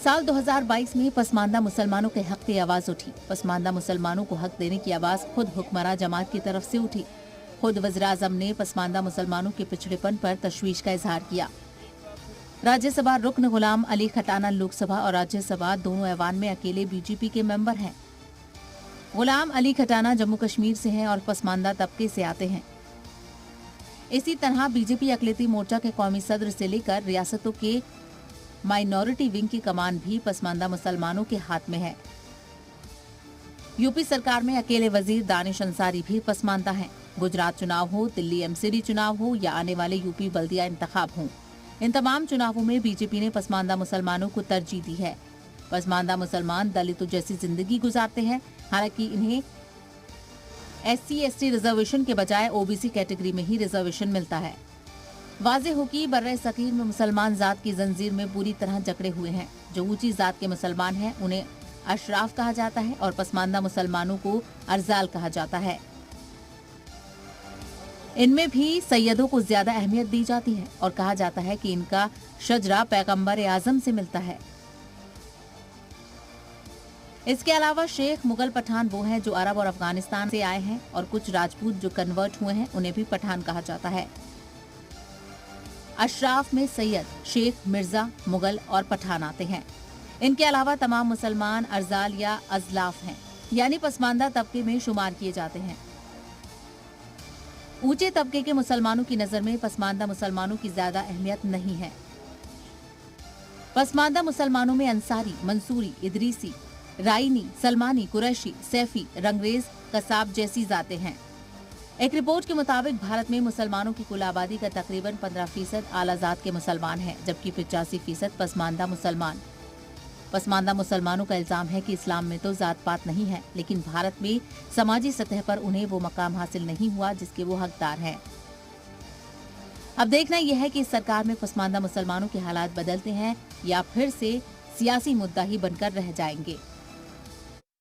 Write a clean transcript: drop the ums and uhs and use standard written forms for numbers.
साल 2022 में पसमानदा मुसलमानों के हक की आवाज उठी। पसमानदा मुसलमानों को हक देने की आवाज खुद हुक्मरान जमात की तरफ से उठी। खुद वज़ीर-ए-आज़म ने पसमानदा मुसलमानों के पिछड़ेपन पर तशवीश का इजहार किया। राज्यसभा रुकन गुलाम अली खटाना लोकसभा और राज्यसभा दोनों ऐवान में अकेले बीजेपी के मेंबर हैं। गुलाम अली खटाना जम्मू कश्मीर से हैं और पसमानदा तबके से आते हैं। इसी तरह बीजेपी अक़लियती मोर्चा के कौमी सदर से लेकर रियासतों के माइनॉरिटी विंग की कमान भी पसमानदा मुसलमानों के हाथ में है। यूपी सरकार में अकेले वजीर दानिश अंसारी भी पसमानदा हैं। गुजरात चुनाव हो, दिल्ली एमसीडी चुनाव हो या आने वाले यूपी बल्दिया इंतखाब हों, इन तमाम चुनावों में बीजेपी ने पसमानदा मुसलमानों को तरजीह दी है। पसमानदा मुसलमान दलितों जैसी जिंदगी गुजारते हैं। हालांकि इन्हें SC/ST रिजर्वेशन के बजाय OBC कैटेगरी में ही रिजर्वेशन मिलता है। वाज़ेह हो कि बर्रे सगीर में मुसलमान जात की जंजीर में पूरी तरह जकड़े हुए हैं। जो ऊंची जात के मुसलमान हैं उन्हें अशराफ कहा जाता है और पसमानदा मुसलमानों को अर्जाल कहा जाता है। इनमें भी सैयदों को ज्यादा अहमियत दी जाती है और कहा जाता है कि इनका शजरा पैगंबर आजम से मिलता है। इसके अलावा शेख मुगल पठान वो हैं जो अरब और अफगानिस्तान से आए हैं और कुछ राजपूत जो कन्वर्ट हुए हैं उन्हें भी पठान कहा जाता है। अशराफ में सैयद, शेख, मिर्जा, मुगल और पठान आते हैं। इनके अलावा तमाम मुसलमान अर्जाल या अजलाफ हैं, यानी पसमानदा तबके में शुमार किए जाते हैं। ऊंचे तबके के मुसलमानों की नजर में पसमानदा मुसलमानों की ज्यादा अहमियत नहीं है। पसमानदा मुसलमानों में अंसारी, मंसूरी, इदरीसी, राइनी, सलमानी, कुरैशी, सैफी, रंगरेज, कसाब जैसी जातें हैं। एक रिपोर्ट के मुताबिक भारत में मुसलमानों की कुल आबादी का तकरीबन 15% आला जात के मुसलमान हैं, जबकि 85% पसमानदा मुसलमान। पसमानदा मुसलमानों का इल्जाम है कि इस्लाम में तो जात पात नहीं है, लेकिन भारत में समाजी सतह पर उन्हें वो मकाम हासिल नहीं हुआ जिसके वो हकदार हैं। अब देखना यह है कि इस सरकार में पसमानदा मुसलमानों के हालात बदलते हैं या फिर से सियासी मुद्दा ही बनकर रह जाएंगे।